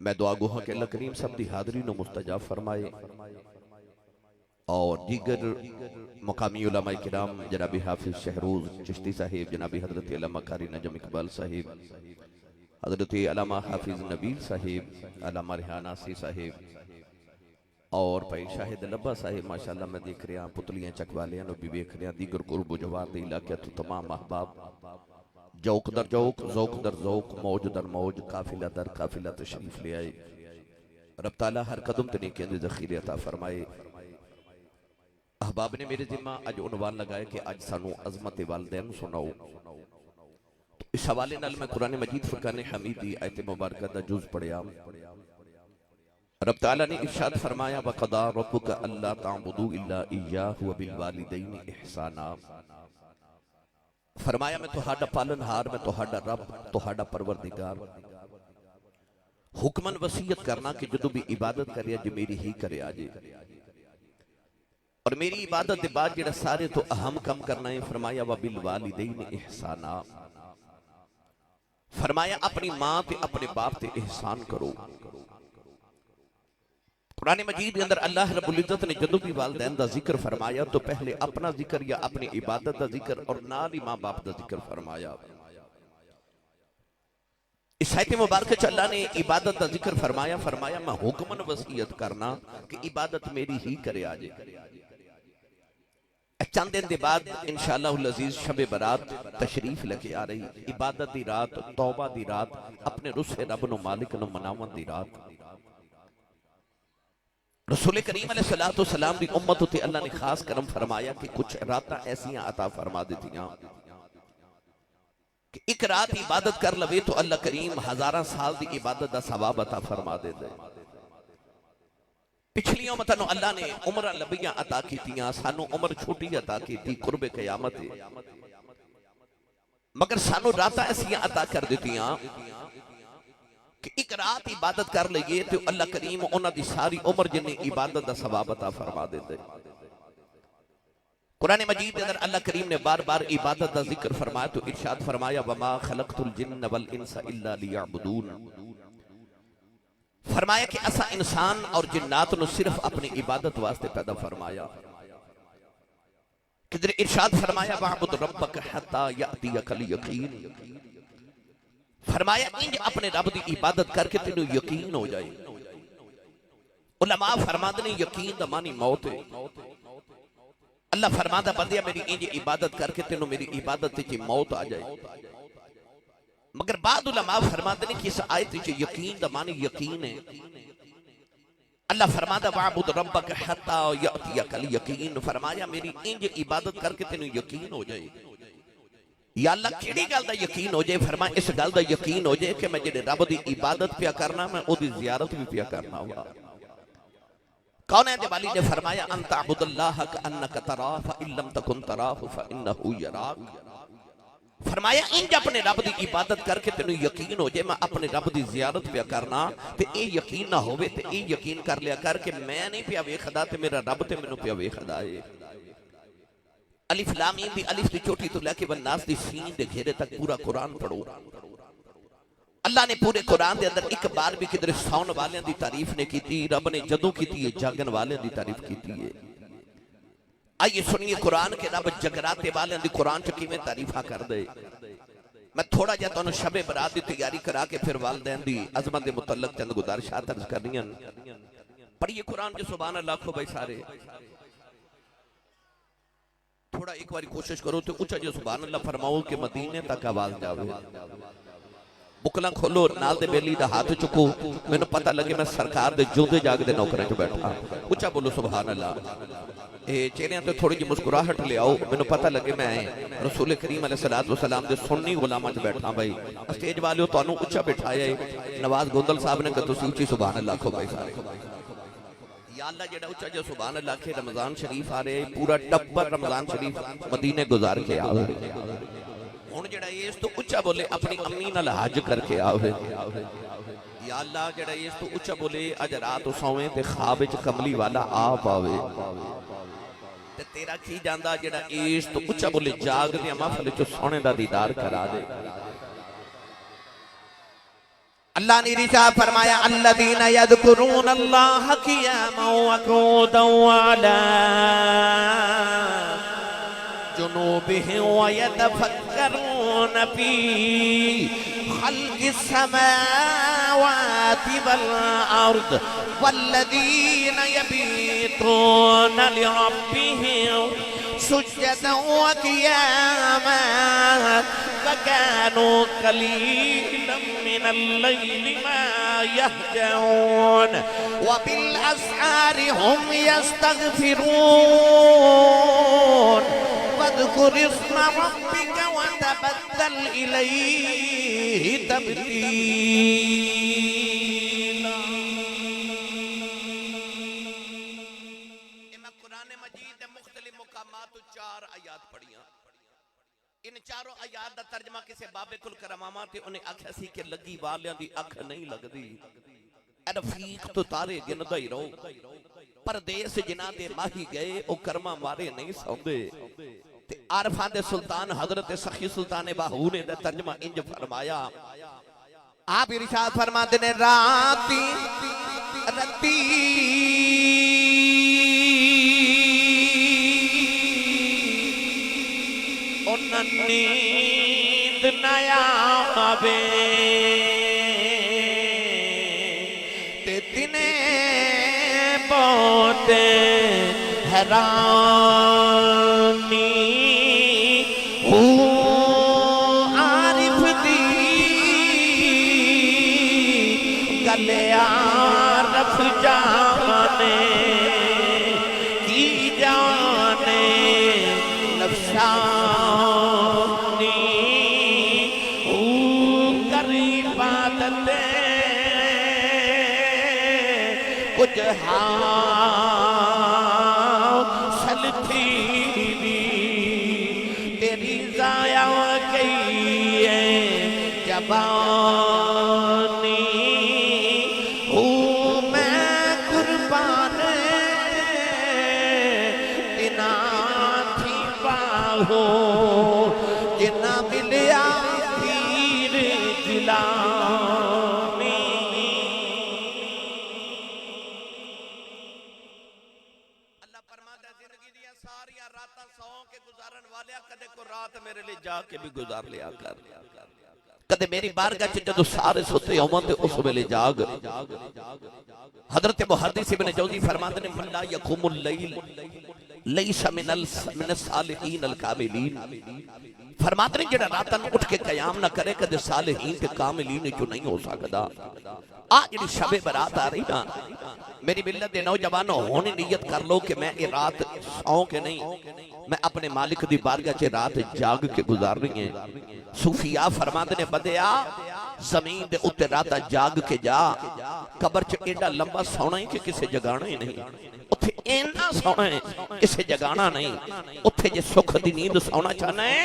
میں دعا گو ہاں کہ اللہ کریم سب دی حاضرین و مستجاب فرمائے اور دیگر مقامی علماء کرام جناب حافظ شہروز چشتی صاحب، جناب حضرت علامہ قاری نجم اقبال صاحب، حضرت علامہ حافظ نبیل صاحب، علامہ ریحان آسی صاحب اور بھائی شاہد لبا صاحب، ماشاءاللہ میں دیکھ رہا ہوں پتلیاں چکوالیاں نو بھی دیکھ رہا دیگر قرب و جوار دی علاقہ تو تمام احباب جوک در جوک، ذوق در ذوق، موج در موج، قافلہ در قافلہ تشریف لے آئے۔ رب تعالیٰ ہر قدم تنی کے اندر ذخیرے عطا فرمائے۔ احباب نے میرے ذمہ اج عنوان لگائے کہ اج سانو عظمت والدین سناؤ۔ تو اس حوالے نال میں قرآن مجید فرقان حمیدی آیت مبارکہ دا جز پڑھیا۔ رب تعالیٰ نے ارشاد فرمایا وَقَضَىٰ رَبُّكَ أَلَّا تَعْبُدُوا إِلَّا إِيَّاهُ وَبِالْوَالِدَيْنِ إِحْسَانًا۔ فرمایا میں تہاڈا پالنہار، میں تہاڈا رب، تہاڈا پروردگار حکمن وصیت کرنا کہ جدو بھی عبادت کریا جو میری ہی کرے آجے، اور میری عبادت دے بعد جڑا سارے تو اہم کم کرنا ہے، فرمایا وَبِالْوَالِدَيْنِ إِحْسَانًا، فرمایا اپنی ماں تے اپنے باپ تے احسان کرو۔ قرآن مجید کے اندر اللہ رب العزت نے جدو بھی والدین دا ذکر فرمایا تو پہلے اپنا ذکر یا اپنی عبادت دا ذکر اور نال ہی ماں باپ دا ذکر فرمایا۔ اس آیت مبارکہ چ اللہ نے عبادت دا ذکر فرمایا، فرمایا میں حکمن وصیت کرنا کہ عبادت میری ہی کرے آجے۔ چند دن دے بعد انشاءاللہ العزیز شب برات تشریف لگے آ رہی، عبادت دی رات، توبہ دی رات، اپنے رس رب نو مالک نو مناون دی رات۔ رسول کریم علیہ السلام دی امت تے اللہ نے خاص کرم فرمایا کہ کچھ راتاں ایسیاں عطا فرما دیتیاں کہ ایک رات عبادت کر لوے تو اللہ کریم ہزاراں سال دی عبادت دا ثواب عطا فرما دے دے۔ پچھلی امتوں اللہ نے عمرہ لبیاں عطا کیتیاں، سانو عمر چھوٹی عطا کیتی قرب قیامت، مگر سانو راتاں ایسیاں عطا کر دیتیاں کہ ایک رات عبادت کر لئیے تو اللہ کریم انہاں دی ساری عمر جنہیں عبادت دا ثواب عطا فرما دیتے۔ قرآن مجید کے اندر اللہ کریم نے بار بار عبادت دا ذکر فرمایا تو ارشاد فرمایا وَمَا خَلَقْتُ الْجِنَّ وَالْإِنسَ إِلَّا لِيَعْبُدُونَ، فرمایا کہ اسا انسان اور جنات نو صرف اپنی عبادت واسطے پیدا فرمایا۔ کدھر ارشاد فرمایا وَعْبُدْ رَبَّكَ حَتَّى يَأْتِيَكَ الْيَقِينُ، فرمایا انج اپنے رب دی عبادت کر کے تینوں یقین ہو جائے۔ علماء فرماتے ہیں یقین دا معنی موت ہے۔ اللہ فرماتا بندیا میری انج عبادت کر کے تینوں میری عبادت تے موت آ جائے، مگر بعد علماء فرماتے ہیں کہ اس آیت تے یقین دا معنی یقین ہے۔ اللہ فرماتا وَعْبُدْ رَبَّكَ حَتَّى يَأْتِيَكَ الْيَقِينُ، فرمایا میری انج عبادت کر کے تینوں یقین ہو جائے۔ یا اللہ کیڑی گل دا یقین ہو جائے؟ فرمایا اس گل دا یقین ہو جائے کہ میں جڑے رب دی عبادت پیا کرنا میں او دی زیارت بھی پیا کرنا ہوا۔ کون ہے دیوالی نے فرمایا ان تعبد اللہ کانک تراہ فإن لم تکن تراہ فإنہ یراک، فرمایا انج اپنے رب دی عبادت کر کے تینوں یقین ہو جائے میں اپنے رب دی زیارت پیا کرنا تے اے یقین نہ ہوئے تے اے یقین کر لیا کر کہ میں نہیں پیا ویکھدا تے میرا رب تے مینوں پیا ویکھدا ہے۔ الف لام میم دی الف دی چوٹی تو لے کے والناس دی سین دے گھیرے تک پورا قرآن پڑھو۔ اللہ نے پورے قرآن دے اندر ایک بار بھی کدھر سون والیاں دی تعریف نے کی تھی، رب نے جدوں کی تھی جاگن والیاں دی تعریف کی تھی۔ آئیے سنیے قرآن کے رب جگراتے والیاں دی قرآن چکی میں تعریفہ کر دے۔ میں تھوڑا جا تو انہوں شب برات دی تیاری کرا کے پھر والدین دی عظمت دے متعلق چند گزارشات عرض کرنی ہیں۔ پڑھیے قرآن جو سبحان اللہ کو بھائی سارے تھوڑا ایک باری کوشش کرو تو اچھا جو سبحان اللہ فرماؤ کہ مدینے تک آواز جاوے۔ بکلاں کھولو نال دے بیلی دا ہاتھ چکو، میں نے پتہ لگے میں سرکار دے جو دے جاگ دے نوکریں جو بیٹھا۔ اچھا بولو سبحان اللہ۔ چہریاں تو تھوڑی جی مسکراہٹ لے آؤ، میں نے پتہ لگے میں رسول کریم علیہ السلام دے سننی غلامہ جو بیٹھا بھائی۔ اسٹیج والے تو انہوں اچھا بیٹھایا ہے، نواز گوندل صاحب نے کہا تو اچھی سبحان اللہ کو بھائی سارے۔ یا اللہ جڑا اچھا جو سبحان اللہ کے رمضان شریف آ رہے پورا ٹبر رمضان شریف مدینے گزار کے آوے، ہون جڑا یہ اس تو اچھا بولے اپنی امی نال حج کر کے آوے۔ یا اللہ جڑا یہ اس تو اچھا بولے اج رات سویں تے خواب وچ کملی والا آپ آوے، تے تیرا کی جاندا جڑا اس تو اچھا بولے جاگ دے محفل وچ سونے دا دیدار کرا دے۔ اللہ نے ارشاد فرمایا الذین یذکرون اللہ قیاما وقعودا وعلی جنوبهم ويتفكرون في خلق السماوات والأرض والذين يبيتون لربهم سجدا وقياما وكانوا قليلا من الليل ما يهجعون وبالأسحار هم يستغفرون واذكر اسم ربك وتبتل إليه تبتيلا. میں قرآن مجید مختلف مقامات 4 آیات پڑھیاں. ان چاروں آیات دا ترجمہ کسے بابے کل کرماما تے انہیں آکھا سی کہ لگی والیاں دی اکھ نہیں لگ دی. اے رفیق تو تارے گندہ ہی رہو پردیس جنہ دے ماہی گئے او کرما مارے نہیں سوندے. عارفان دے سلطان حضرت سخی سلطان باہو نے دے ترجمہ انج فرمایا. آپ ارشاد فرماتے نے راتی رتی انہاں نیند نیا آبے تے تینے بوتے حیرانی عارف جانے کی جانے نفسانی کر عبادتیں کچھ حاصل تھی تیری ضائع گئی ہے جبانی جنا ملیا پیر جلامی. اللہ فرماتا ہے زندگی دیا ساری راتاں سو کے گزارن والے کدے کو رات میرے لئے جا کے بھی گزار لیا کر. کدے میری بارگاہ چ جدو سارے سوتے ہومن تے اس ویلے جاگ. حضرت محدث ابن جوزی فرماتے ہیں من لا یقوم اللیل لیس من الصالحین الکاملین. فرماتے ہیں جڑا راتن اٹھ کے قیام نہ کرے کدے صالحین کے کاملین جو نہیں ہو سکتا. آج جڑی شب برات آ رہی نا میری ملت دے نوجوانوں ہونے نیت کر لو کہ میں یہ رات سو کے نہیں میں اپنے مالک دی بارگاہ چے رات جاگ کے گزار رہی ہیں. صوفیاء فرماتے ہیں بدیا زمین دے اتے راتا جاگ کے جا قبر چ ایڈا لمبا سونا ہی کہ کسے جگانا ہی نہیں. اتھے اینا سونا ہے کسے جگانا نہیں. اتھے جے سکھ دی نیند سونا چاہنا ہے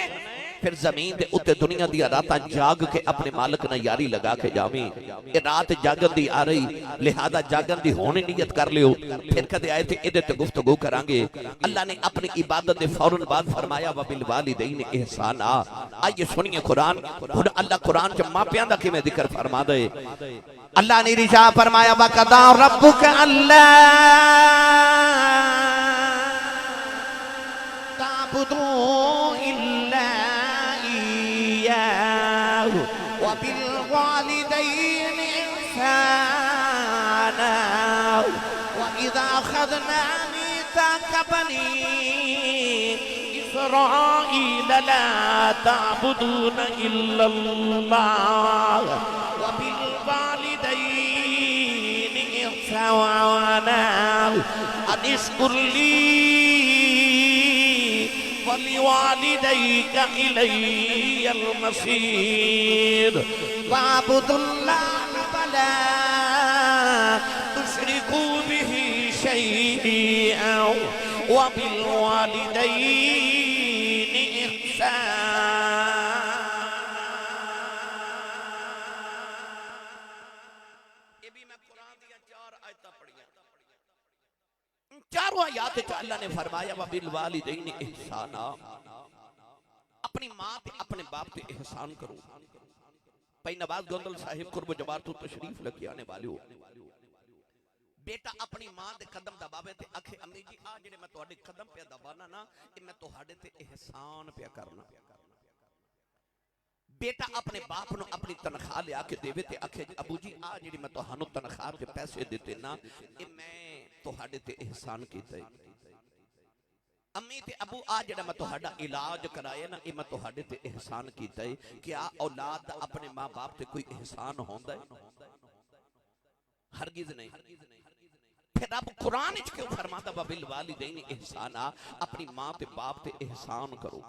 پھر زمین دے اتے دنیا دیا راتا جاگ کے اپنے مالک نہ یاری لگا کے جاویں. یہ رات جاگن دی آ رہی لہذا جاگن دی ہونے نیت کر لیو. پھر کدے آئے تھے ادھے تے گفتگو کرانگے. اللہ نے اپنی عبادت دے فوراً بعد فرمایا وَبِالْوَالِدَيْنِ احسانا. آئیے سنیے قرآن. اللہ قرآن چا ماں پیاندہ کی میں ذکر فرما دے. اللہ نے رشاہ فرمایا وَقَضَى رَبُّكَ أَلَّا تَعْبُدُوا إِلَّا إِيَّاهُ وَبِالْوَالِدَيْنِ إِحْسَانًا وَإِذَا أَخَذْنَا مِيثَاقَ بَنِي إِسْرَائِيلَ لَا تَعْبُدُونَ إِلَّا اللَّهَ وَبِالْوَالِدَيْنِ إِحْسَانًا أَنِ اشْكُرْ لِي وَلِوَالِدَيْكَ إِلَيَّ الْمَصِيرُ وَاعْبُدُوا اللَّهَ وَلَا تُشْرِكُوا بِهِ شَيْئًا وَبِالْوَالِدَيْنِ إِحْسَانًا. یہ بھی میں قرآن دیا 4 آیتیں پڑھیاں. چاروں آیات اللہ نے فرمایا وَبِالْوَالِدَيْنِ إِحْسَانًا. اپنی ماں تے اپنے باپ تے احسان کرو. پئی نواز گوندل صاحب قرب جوار تو تشریف لگی آنے والے ہو بیٹا اپنی ماں دے قدم دباوے تے اکھے امی جی آ جڑے میں تواڈے قدم پہ دبانا نا اے میں تواڈے تے احسان پہ کرنا بیٹا اپنے باپ نو اپنی تنخواہ لے آکے دے تے اکھے ابو جی آ جڑی میں تہانوں تنخواہ تے پیسے دیتے نا اے میں تواڈے تے احسان کیتا ہے امی تے ابو آ جڑا میں تہاڈا علاج کرائے نا اے میں تہاڈے تے احسان کیتا ہے کیا اولاد اپنے ماں باپ تے کوئی احسان ہوندا ہے ہرگز نہیں پھر رب قرآن اچھ کیوں فرماتا وَبِالْوَالِدَيْنِ احسانا اپنی ماں تے باپ تے احسان کرو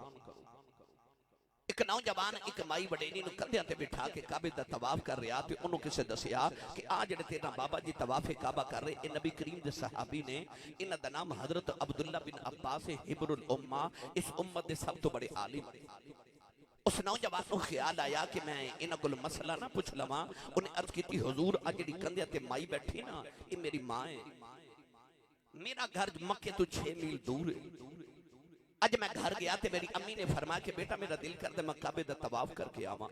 ایک نوجوان ایک مائی وڈینی نو کندھیاں تے بٹھا کے کعبے دا طواف کر رہا تے انہوں کسے دسیا کہ آ جڑے تیرا بابا جی طواف کعبہ کر رہے اے نبی کریم دے صحابی نے انہاں دا نام حضرت عبداللہ بن عباس حبر الامہ اس امت دے سب تو بڑے عالم اس نوجوان کو خیال آیا کہ میں انہاں کو مسئلہ نہ پوچھ لواں انہیں عرض کی تھی حضور آج جڑی کندھیاں تے مائی بیٹھی نا یہ میری ماں ہے میرا گھر مکے تو 6 میل دور ہے اج میں گھر گیا تے میری امی نے فرمایا کہ بیٹا میرا دل کر دے میں کعبے دا طواف کر کے آواں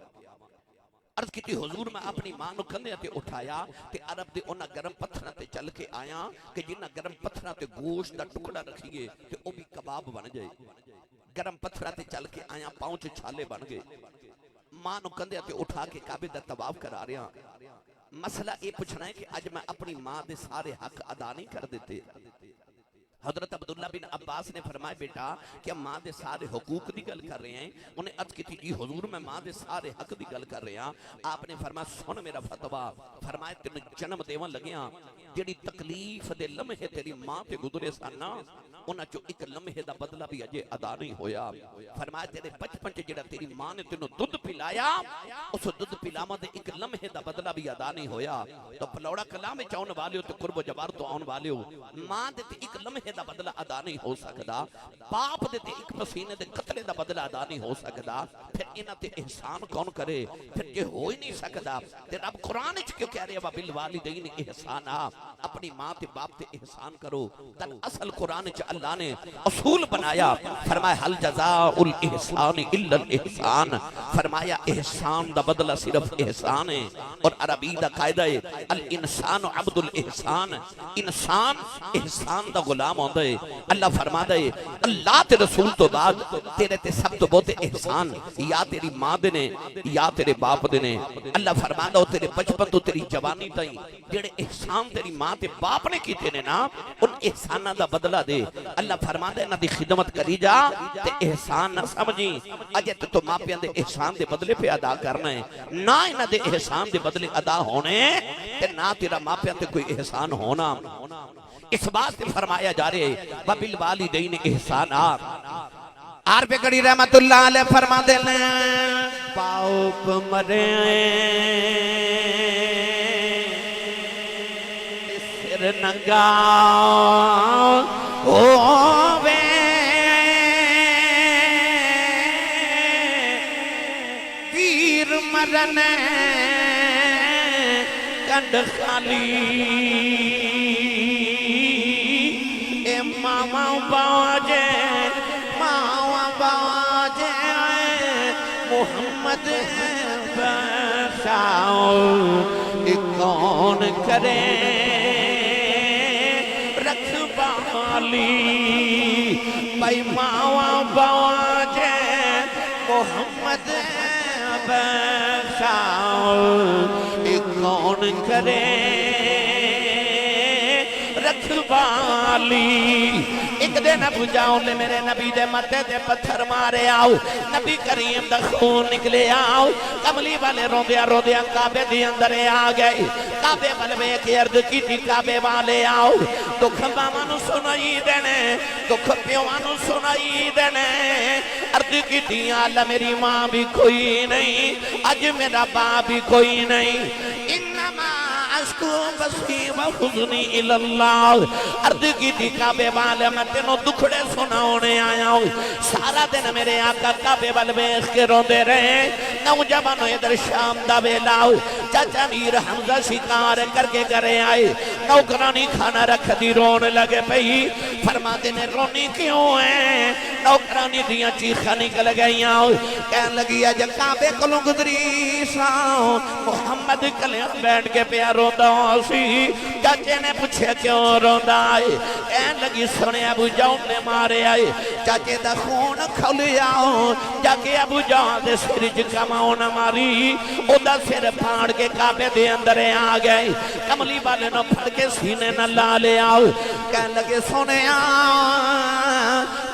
عرض کی تھی حضور میں اپنی ماں نو کندھیاں تے اٹھایا تے عرب دے انہاں گرم پتھراں تے چل کے آیا کہ جنہاں گرم پتھراں تے گوشت دا ٹکڑا رکھیے تے او بھی کباب بن جائے گرم پتھراں تے چل کے آیا پاؤں چ چھالے بن گئے ماں نو کندھیاں تے اٹھا کے کعبے دا طواف کرا رہا مسئلہ یہ پوچھنا ہے کہ اج میں اپنی ماں دے سارے حق ادا نہیں کر دیتے حضرت عبداللہ بن عباس نے فرمایا بیٹا کیا ماں دے سارے حقوق دی گل کر رہے ہیں انہیں عرض کی تھی جی حضور میں ماں دے سارے حق دی گل کر رہے ہیں آپ نے فرمایا سن میرا فتوہ فرمایا تینوں جنم دیوان لگیاں جڑی تکلیف دے لمحے تیری ماں تے گزرے سانا انہاں چو ایک لمحے دا بدلہ بھی اجے ادا نہیں ہویا فرمایا تیرے بچپن چ جڑا تیری ماں نے تینوں دودھ پلایا اس دودھ پلاواں دے ایک لمحے دا بدلہ بھی ادا نہیں ہویا تو پلوڑا کلام وچ آون والے ہو تے قرب و جوار تو آون والے ہو ماں دے تے ایک لمحے دا بدلہ ادا نہیں ہو سکدا باپ دے تے ایک پسینے دے قطرے دا بدلہ ادا نہیں ہو سکدا پھر انہاں تے احسان کون کرے پھر یہ ہو ہی نہیں سکدا تے رب قرآن وچ کیوں کہہ رہے وَبِالْوَالِدَيْنِ احسانا اپنی ماں تے باپ تے احسان کرو در اصل قرآن وچ اللہ نے اصول بنایا فرمایا حل جزاء الاحسان الا الاحسان فرمایا احسان دا بدلہ صرف احسان ہے اور عربی دا قاعدہ ہے الانسان عبد الاحسان انسان احسان دا غلام ہوندا ہے اللہ فرماتا ہے اللہ تے رسول تو بعد تیرے تے سب تو بہت احسان یا تیری ماں دے نے یا تیرے باپ دے نے اللہ فرماتا ہے تیرے بچپن تو تیری جوانی تائیں جڑے احسان تیری ماں تے باپ نے کیتے نے نا ان احسانہ دا بدلہ دے اللہ فرماتا ہے نہ دی خدمت کری جا تے احسان نہ سمجھی اجے تو ماں پیاں دے احسان دے بدلے پہ ادا کرنا ہے نہ انہاں دے احسان دے بدلے ادا ہونے تے نہ تیرا ماں پیاں تے کوئی احسان ہونا اس بات سے فرمایا جا رہے ہیں وَبِالْوَالِدَيْنِ احسانا آر پہ کڑی رحمت اللہ علیہ فرما دینے باپ مرے سر ننگا ہووے ویر مرنے کنڈ خالی ماما باجے محمد بخشاؤ کون کرے رکھوالی بھائی ماوا باجے محمد بخشاؤ کون کرے رکھوالی ایک دن ابو جاؤ لے میرے نبی دے متے دے پتھر مارے آؤ نبی کریم دا خون نکلے آؤ کملی والے رو دیا کعبے دی اندرے آ گئے کعبے والے کی عرض کی تھی کعبے والے آؤ دکھ مامانو سنائی دینے دکھ پیوانو سنائی دینے عرض کی تھی آلہ میری ماں بھی کوئی نہیں اج میرا باپ بھی کوئی نہیں انما اشکو بسی و حضنی الاللہ عرض کی تھی کعبے والے میں تینوں دکھڑے سناؤنے آیا ہوں سارا دن میرے آقا کعبے والے بیخ کے روندے رہے نوجوانوں ادھر شام دا بیلاؤ چاچا میر حمزہ شکار کر کے کرے آئے نوکرانی کھانا رکھ دی رونے لگے پئی فرماتے نے رونی کیوں ہے؟ نوکرانی دیاں چیخاں نکل گئیاں، کہن لگی اج کعبے کولوں گزری ساں محمد کلیاں بیٹھ کے پیا روندا سی۔ چاچے نے پوچھیا کیوں روندا ہے؟ کہن لگی سنے ابو جہل نے مارے آئے، چاچے دا خون کھولیا جا کے ابو جہل دے سر وچ کماؤ نہ ماری، او دا سر پھاڑ کے کعبے دے اندر آ گئے، کملی والے نو پھڑ کے سینے نہ لا لیا، کہن لگے سونے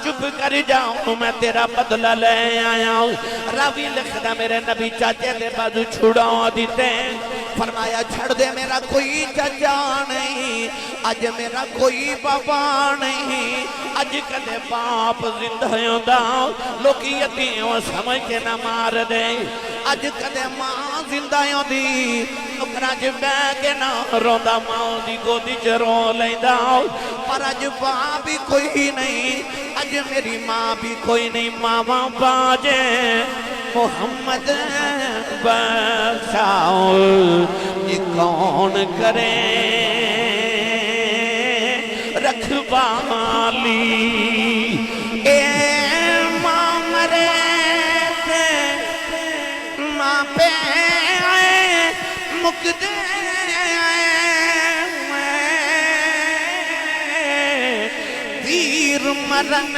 چپ کر جاؤں میں تیرا بدلہ لے آیا ہوں۔ راوی لکھدا میرے نبی چاچے دے بازو چھڑا دیتے، فرمایا چھڑ دے میرا کوئی چچا نہیں، اج میرا کوئی بابا نہیں، اج کدے باپ زندہ ہوندا لوکی یتیم سمجھ کے نہ مار دے، اج کدے ماں زندہ ہوندی نکراں چ بیٹھ کے نہ روندا، ماں دی گودی چ رو لیندا، پر اج باپ بھی کوئی نہیں، اج میری ماں بھی کوئی نہیں، ماواں باجے محمد بخشاؤ یہ کون کرے رکھوالی، اے ماں مرے تے ماں پہ مقدے ویر مرن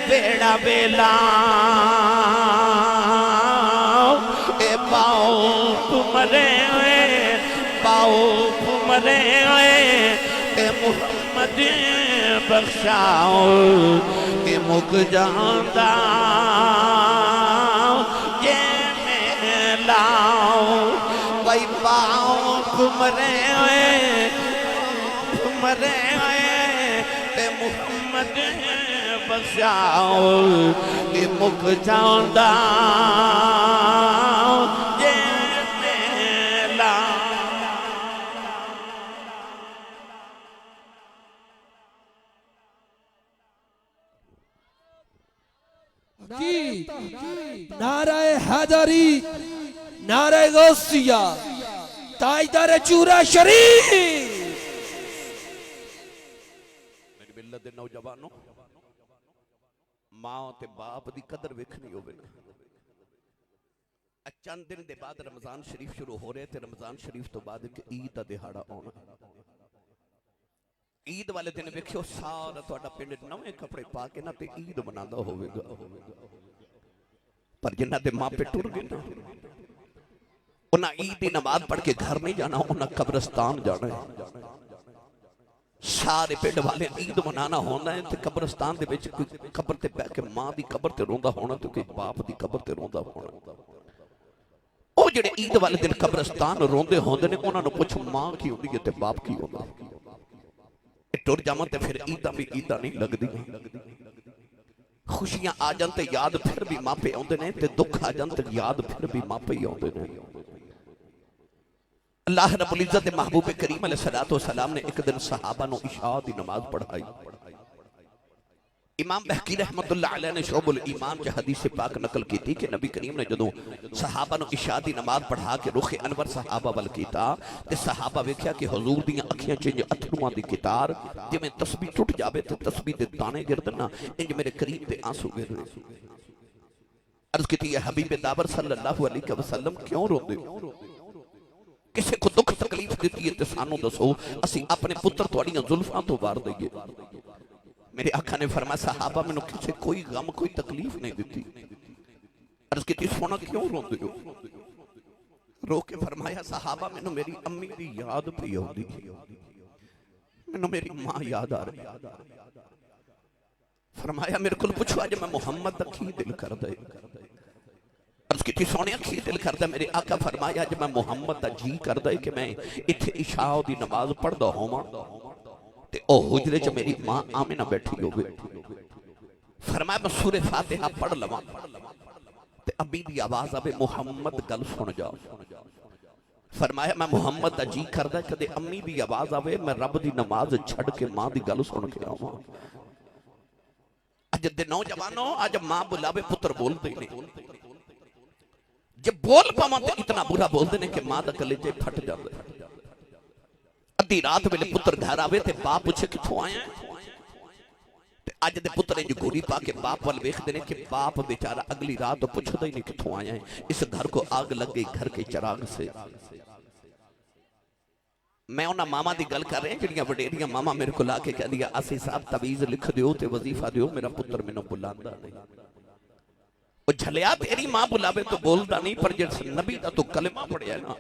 بیڑا بیلا، اے باؤ تمرے باؤ تمرے اے محمد بخشاؤ اے مک جاندہ جے میں لاؤ، وہی باؤ تمرے اے محمد بخشاؤ اے مک جاندہ جے میں لاؤ۔ نعرہ حیدری، نعرہ غوثیہ، تاجدار چورا شریف۔ میری ملت دے نوجوانوں، ماں تے باپ دی قدر ویکھنی ہوے، چند دن دے بعد رمضان شریف شروع ہو رہے تھے، رمضان شریف تو بعد ایک عید دا دہاڑا آنا، عید والے دن ویکھیو سارا تہاڈا پنڈ نویں کپڑے پا کے نہ تے عید مناندا ہوے گا، پر جنہاں دے ماں پہ ٹر گئے نا انہاں عید دی نماز پڑھ کے گھر نہیں جانا، انہاں قبرستان جانا ہے۔ سارے پنڈ والے عید منانا ہونا ہے تے قبرستان دے وچ کوئی قبر تے بیٹھ کے ماں دی قبر تے روندا ہونا تے کوئی باپ دی قبر تے روندا ہونا۔ او جڑے عید والے دن قبرستان روندے ہوندے نے انہاں نوں پوچھ ماں کی ہوندی ہے تے باپ کی ہوندا ہے؟ ٹر جاواں تے پھر عیداں بھی عیداں نہیں لگدی، خوشیاں آ جان تے یاد پھر بھی ماں پہ آندے نے تے دکھ آ جان تے یاد پھر بھی ماں پہ ہی آندے نے۔ اللہ رب العزت محبوب کریم علیہ السلام نے ایک دن صحابہ نو عشاء دی نماز پڑھائی۔ امام بہقی رحمت اللہ علیہ نے شعب الایمان کے حدیث پاک نقل کی تھی کہ نبی کریم نے جدوں صحابہ نو عشاء دی نماز پڑھا کے رخ انور صحابہ ول کیتا تے صحابہ ویکھیا کہ حضور دیاں اکھیاں چنج اتھرواں دی قطار جویں تسبیح ٹوٹ جاوے تے تسبیح دے دانے گردنا انج میرے قریب تے آنسو گر رہے۔ عرض کیتی ہے حبیب داور صلی اللہ علیہ وسلم کیوں روندے ہو؟ کسے کو دکھ تکلیف دیتی ہے تے سانو دسو اسی اپنے پتر تواڈیاں زلفاں تو وار دئیے۔ میرے آقا نے فرمایا صحابہ میں نے کسے کوئی غم کوئی تکلیف نہیں دیتی۔ عرض کی سونا کیوں روندے ہو؟ رو کے فرمایا صحابہ میں نے میری امی دی یاد پہ ہوندی، میں نے میری ماں یاد آ رہی۔ فرمایا میرے کل پوچھو آج میں محمد دا کی دل کر دے؟ عرض کی سونے کی دل کر دے؟ میرے آقا فرمایا آج میں محمد دا جی کر دے کہ میں اتھے عشاء دی نماز پڑھ دا ہوں تے او حجرے چ میری ماں آمنہ بیٹھی ہوگی۔ فرمایا میں سورہ فاتحہ پڑھ لواں تے ابھی دی آواز آبے محمد گل سن جاؤ۔ فرمایا میں محمد دا جی کردہ کدے امی دی آواز آوے میں رب دی نماز چھڑ کے ماں دی گل سن کے آواں۔ اج دے نوجوانوں آج ماں بلاوے پتر بول دے نہیں، جب بول پاواں تے اتنا برا بول دے کہ ماں دا کلیجے پھٹ جاندے۔ ادھی رات ویلے پتر گھر آوے تے باپ پوچھے کتھوں آیا ہے تے اج دے پتر انج گوری پا کے باپ وال ویکھدے نے کہ باپ بیچارہ اگلی رات پوچھدا ہی نہیں کتھوں آیا ہے اس گھر کو آگ لگ گئی گھر کے چراغ سے میں انہاں ماما دی گل کر رہے ہیں جڑیاں وڈیریاں ماما میرے کو لا کے کہہ دیا اسی صاحب تعویذ لکھ دیو تے وظیفہ دیو میرا پتر مینوں بلاندا نہیں او جھلیا تیری ماں بلاوے تو بولدا نہیں پر جس نبی دا تو کلمہ پڑھیا ہے نا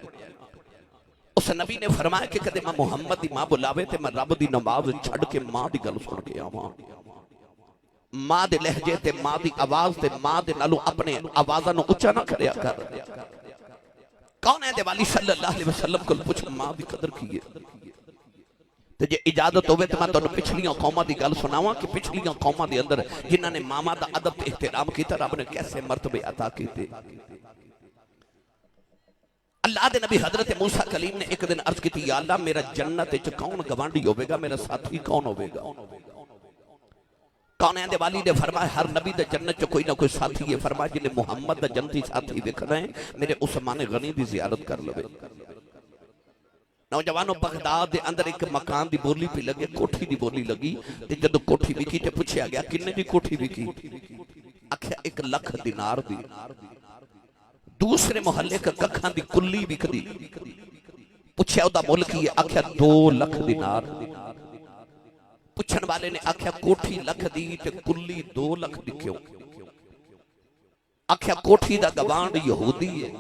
اس نبی نے فرمایا کہ کدے ماں محمد دی ماں بلاوے تے میں رب دی نماز چھڑ کے ماں دی گل سن کے آواں ماں دے لہجے تے ماں دی آواز تے ماں دے نالوں اپنے آوازاں نو اونچا نہ کریا کر کون ہے دے والی صلی اللہ علیہ وسلم کو پوچھ ماں دی قدر کیے تے جے اجازت ہوئے تے میں تانوں پچھلیاں قوماں دی گل سناواں کہ پچھلیاں قوماں دے اندر جنہاں نے ماما دا ادب تے احترام کیتا رب نے کیسے مرتبے عطا کیتے اللہ دے نبی حضرت موسیٰ کلیم نے ایک دن عرض کیتی یا اللہ میرا جنت وچ کون گوانڈی ہوے گا میرا ساتھی کون ہوے گا کون ہے دے والی نے فرمایا ہر نبی دا جنت چ کوئی نہ کوئی ساتھی ہے فرمایا جنہیں محمد دا جنتی ساتھی ویکھنا ہے میرے عثمان غنی دی زیارت کر لوے نوجوانوں بغداد دے اندر ایک مکان دی بولی پہ لگے کوٹھی دی بولی لگی تے جدو کوٹھی وکی تے پوچھیا گیا کنے دی کوٹھی وکی آکھیا 1 لکھ دینار دی دوسرے محلے کا ککھاں دی کلی وک دی پوچھیا او دا مول کی ہے آکھیا 2 لکھ دینار پوچھن والے نے آکھیا کوٹھی لکھ دی تے کلی 2 لکھ دی کیوں آکھیا کوٹھی دا گوانڈ یہودی ہے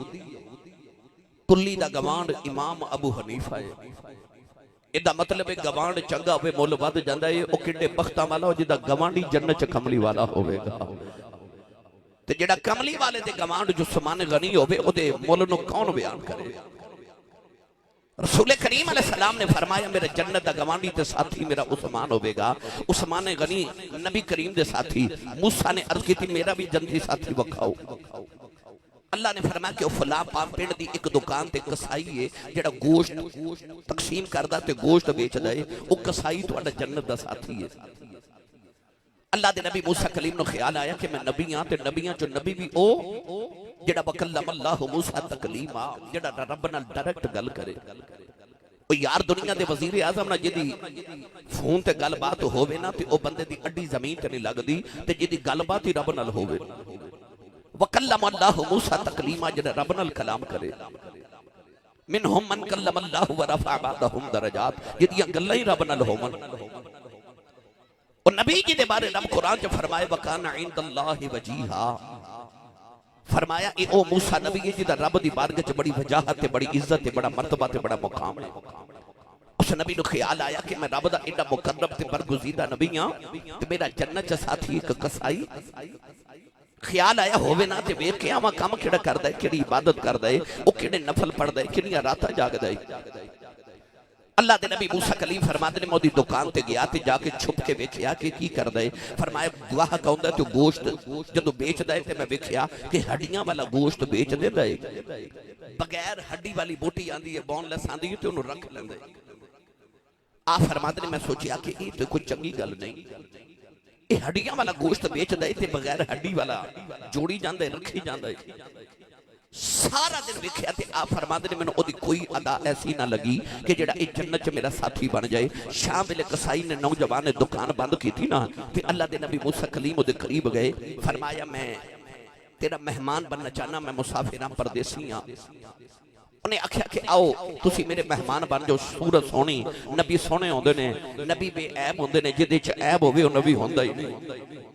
کلی دا گوانڈ امام ابو حنیفہ ہے ادا مطلب ہے گوانڈ چنگا ہوئے مول ود جاندا ہے او کڈے بختاں والا ہو جدا گوانڈی جنت چ کملی والا ہوے گا تے جڑا کملی والے دے گوانڈ جو عثمان غنی ہوے او دے مول نو کون بیان کرے رسول کریم علیہ السلام نے فرمایا میرے جنت دا گوانڈی تے ساتھی میرا عثمان ہوے گا عثمان غنی نبی کریم دے ساتھی موسیٰ نے عرض کی تھی میرا بھی جنتی ساتھی وکھاؤ اللہ نے فرمایا کہ فلاں پام پنڈ دی ایک دکان تے کسائی ہے جڑا گوشت تقسیم کردا تے گوشت بیچدا ہے او کسائی تہاڈا جنت دا ساتھی ہے اللہ دے نبی موسیٰ کلیم نو خیال آیا کہ میں نبی ہاں تے نبیاں چو نبی بھی او جڑا وکلم اللہ موسیٰ تکلیما جڑا رب نال ڈائریکٹ گل کرے او یار دنیا دے وزیر اعظم نہ جدی فون تے گل بات ہووے نا تے او بندے دی اڈی زمین تے نہیں لگدی تے جدی گل بات ہی رب نال ہووے وکلم اللہ موسیٰ تکلیما جڑا رب نال کلام کرے منہم من کلم اللہ ورفع بعضهم درجات جدیاں گلاں ہی رب نال ہوون اور نبی جی دے بارے رب قرآن جو فرمائے وَكَانَ عِنْدَ اللَّهِ وَجِيهًا فرمایا اے او موسیٰ نبی ہے جدہ رب دی بارگاہ چ بڑی وجاہت تے بڑی عزت تے بڑا مرتبہ تے بڑا مقام ہے اس نبی نو خیال آیا کہ میں رب دا ایڈا مقرب تے برگزیدہ نبی ہاں تے میرا جنت چ ساتھی ایک کسائی خیال آیا ہووے نا تے ویکھ کے آواں کم کیڑا کردا ہے کیڑی عبادت کردا ہے او کیڑے نفل پڑھدا ہے کیڑیاں راتاں جاگدا ہے اللہ دے نبی موسیٰ کلیم فرماتے نے مودی دکان تے گیا تے جا کے چھپ کے بیچیا کہ کی کر دے فرمایا گواہ کہوندا تو گوشت جدو بیچ دے تے میں ویکھیا کہ ہڈیاں والا گوشت بیچ دیندا ہے بغیر ہڈی والی بوٹی آندی ہے بون لیس آندی ہے تے اونوں رکھ لیندے آ فرماتے نے میں سوچیا کہ یہ تو کوئی چنگی گل نہیں یہ ہڈیاں والا گوشت بیچ دے تے بغیر ہڈی والا جوڑی جاندا ہے رکھی جاندا ہے سارا دن ویکھیا تے آپ فرماندے نے مینوں اودی کوئی ادا ایسی نہ لگی کہ جڑا اے جنت چ میرا ساتھی بن جائے شام ویلے کسائی نے نوجوان نے دکان بند کی تھی نا تے اللہ دے نبی موسیٰ کلیم دے قریب گئے فرمایا میں تیرا مہمان بننا چاہنا میں مسافر ہاں پردیسی ہاں انہیں آکھیا کہ آؤ تسی میرے مہمان بن جو صورت سونی نبی سونے ہوندے نے نبی بے عیب ہوندے نے جدے چ عیب ہوے او نبی ہوندا ہی نہیں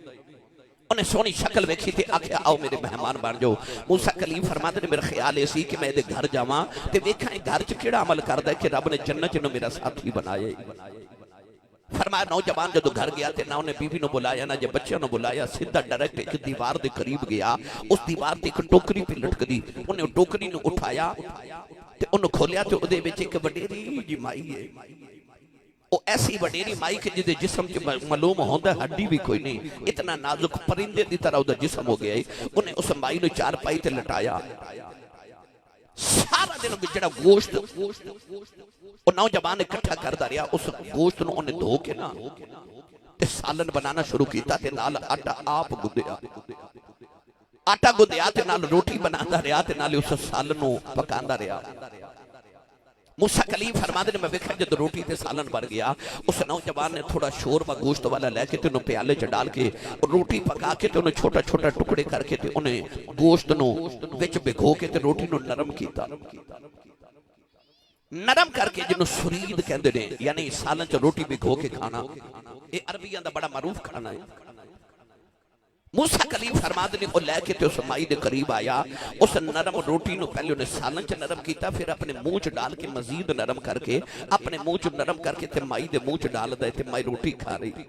انہیں سونی شکل ویکھی تے آکھیا آؤ میرے مہمان بن جو موسیٰ کلیم فرماتے نے میرا خیال ایسی کہ میں دے گھر جاواں تے ویکھاں گھر چ کیڑا عمل کردا ہے کہ رب نے جنت نو میرا ساتھی بنایا فرمایا نوجوان جدو گھر گیا تے نہ انہیں بیوی نو بلایا نہ جے بچے نو بلایا سیدھا ڈائریکٹ ایک دیوار دے قریب گیا اس دیوار تے ایک ٹوکری پہ لٹک دی انہیں ٹوکری نو اٹھایا تے انہوں کھولیا تے اودے وچ ایک وڈیری جی مائی ہے وہ ایسی وڈیری مائی کہ جدے جسم کے معلوم ہوندا ہڈی بھی کوئی نہیں اتنا نازک پرندے دی طرح اودہ جسم ہو گیا انہیں اس مائی نو چار پائی تے لٹایا سارا دن جڑا گوشت وہ نوجوان اکٹھا کردا رہیا اس گوشت نو انہیں دھو کے نا تے سالن بنانا شروع کیتا تے نال آٹا آپ گدیا آٹا گدیا تے نال روٹی بناندا رہیا تے نال اس سالن نو پکاندا رہیا موسیٰ کلیم فرماتے نے میں دیکھا جب روٹی تے سالن بن گیا اس نوجوان نے تھوڑا شوربا گوشت والا لے کے تے انہوں پیالے چ ڈال کے روٹی پکا کے تے انہوں چھوٹا چھوٹا ٹکڑے کر کے تے انہیں گوشت نو وچ بھگو کے تے روٹی نو نرم کیتا نرم کر کے جنہوں سرید کہندے نے یعنی سالن چ روٹی بھگو کے کھانا یہ عربیاں دا بڑا معروف کھانا ہے موسیٰ کلیم فرماتے نے وہ لے کے تے اس مائی دے قریب آیا اس نرم روٹی نو پہلے انہیں سالن چ نرم کیتا پھر اپنے منہ چ ڈال کے مزید نرم کر کے اپنے منہ چ نرم کر کے تے مائی دے منہ چ ڈال دے تے مائی روٹی کھا رہی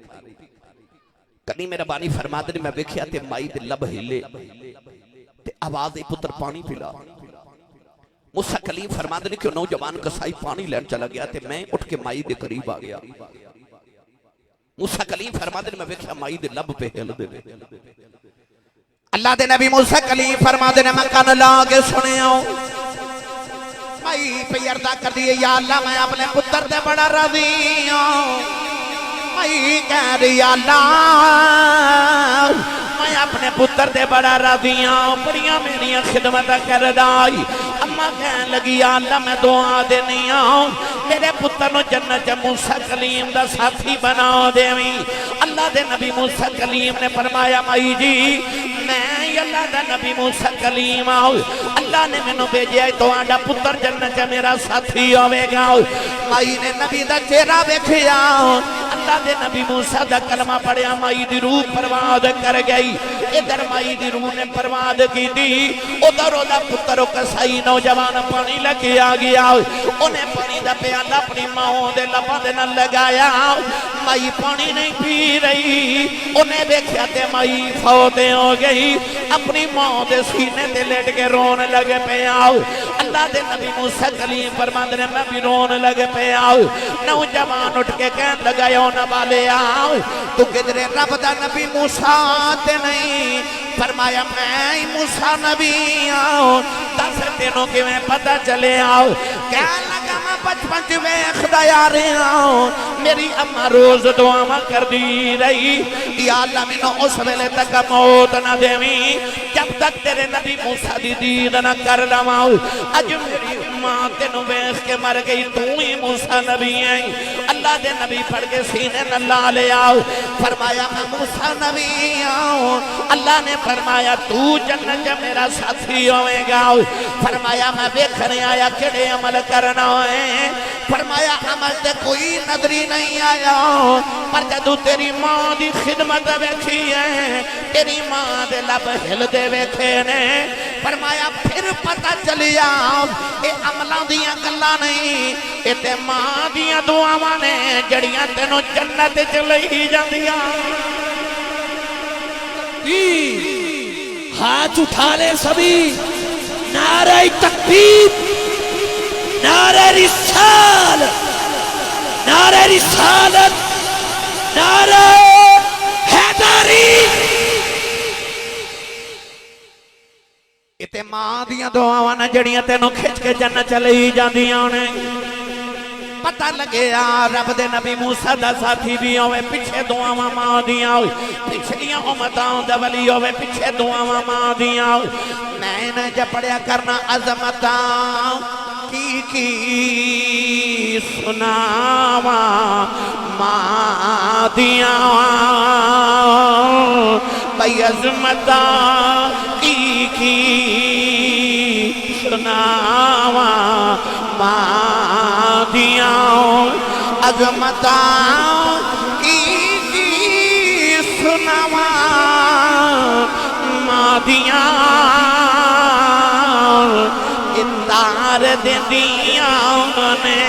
کلیم میرا بانی فرماتے نے میں دیکھیا تے مائی دے لب ہلے تے آواز پتر پانی پلا موسیٰ کلیم فرماتے نے کہ نوجوان کسائی پانی لین چلا گیا تے میں اٹھ کے مائی دے قریب آ گیا موسیٰ کلیم فرماتے نے میں دیکھیا مائی دے لب پہ ہل دے اللہ دے نبی موسیٰ کلیم فرماتے نے میں کان لا کے سنے آؤں مائی پہ یردہ کر دیئے یا اللہ میں اپنے پتر دے بڑا راضی ہوں مائی کہہ رہی یا اللہ میں اپنے پتر دے بڑا راضی ہوں بڑیاں میری خدمت کر دائی اماں کہنے لگی یا اللہ میں دعا دینی ہوں میرے پتر نو جنت موسیٰ کلیم دا ساتھی بنا دیویں اللہ دے نبی موسیٰ کلیم نے فرمایا مائی جی میں اللہ دا نبی موسیٰ کلیم آؤ اللہ نے میں نو بھیجیا تو آڈا پتر جنت میرا ساتھی ہوئے گا مائی نے نبی دا چہرہ بیکھیا اللہ دے نبی موسیٰ دا کلمہ پڑھیا مائی دی روح پرواد کر گئی ادھر مائی دی روح نے پرواد کی دی ادھر دا پتر و کسائی نوجوان پانی لگی آگیا انہیں پانی دا پیالہ اپنی ماں دے لبا دے نہ لگایا مائی پانی نہیں پی رہی انہیں دیکھیا تے مائی فوتے ہو گئی اپنی ماں دے سینے دے لیٹ کے رون لگے پہ آؤ اللہ دے نبی موسیٰ کلیم فرماندے نے میں بھی رون لگے پہ آؤ نوجوان اٹھ کے کہن لگا یوں نبالے آؤ تو کدھرے رب دا نبی موسیٰ تے نہیں فرمایا میں موسیٰ نبی آؤ دس دنوں کے میں پتہ چلے آؤ کیا لگا میں بچپن جوے خدایا رہے آؤ میری اماں روز دعا کر دی رہی یا اللہ میں نو اس ویلے تک موت نہ دیویں جب تک تیرے نبی موسیٰ دی دید نہ کر لواؤ اج میری ماں تینو بیخ کے مر گئی تو ہی موسیٰ نبی ہیں اللہ دے نبی پڑھ کے سینے نہ لا لے آؤ فرمایا میں موسیٰ نبی آؤ اللہ نے فرمایا تو جنت میرا ساتھی ہوئے گا فرمایا میں بیکھنے آیا کڑے عمل کرنا ہے فرمایا عمل دے کوئی نظری نہیں آیا پر جدو تیری ماں دی خدمت بیٹھی ہے تیری ماں دے لب ہل دے بیٹھے نے فرمایا پھر پتہ چلیا اے عملان دیاں گلا نہیں اے تے ماں دیاں دعاواں نے جڑیاں تینوں جنت چلئی جاندیاں ہاتھ اٹھا لے سبھی نعرہ تکبیر نعرہ رسالت نعرہ رسالت نعرہ حیدری اتے ماں دیاں دعاواں نہ جڑیاں تینوں کھچ کے جنت چلی جاندیاں نے پتہ لگے رب دے نبی موسیٰ دا ساتھی بھی ہوئے پیچھے دعاواں ماں دیاں ہوئے پچھلیاں امتاں دا ولی ہوئے پیچھے دعاواں ماں دیاں ہوئے میں نے جب پڑھیا کرنا عظمتاں کی سناواں ماں دیاں بھئی عظمتاں کی سناواں ماں دیاں عظمتاں کی سناواں ماں دیاں اندار دے دیاں نے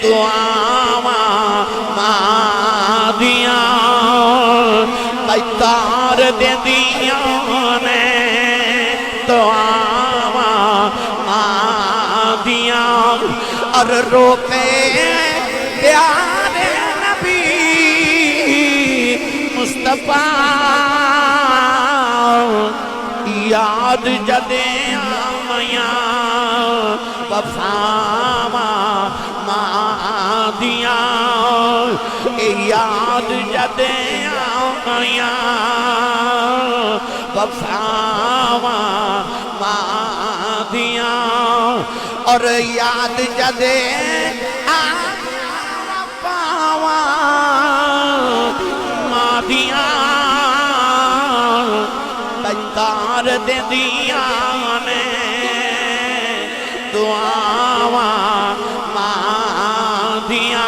دعاواں ماں دیاں بیتار دے دیاں نے دعاواں ماں دیاں اور روپے پیارے نبی مصطفیٰ یاد جدے آمیاں وفاواں ماں دیاں یاد جدے آمیاں وفاواں ماں دیاں اور یاد جدے پاواں مادیاں تار دیندیاں نے دعاواں مادیاں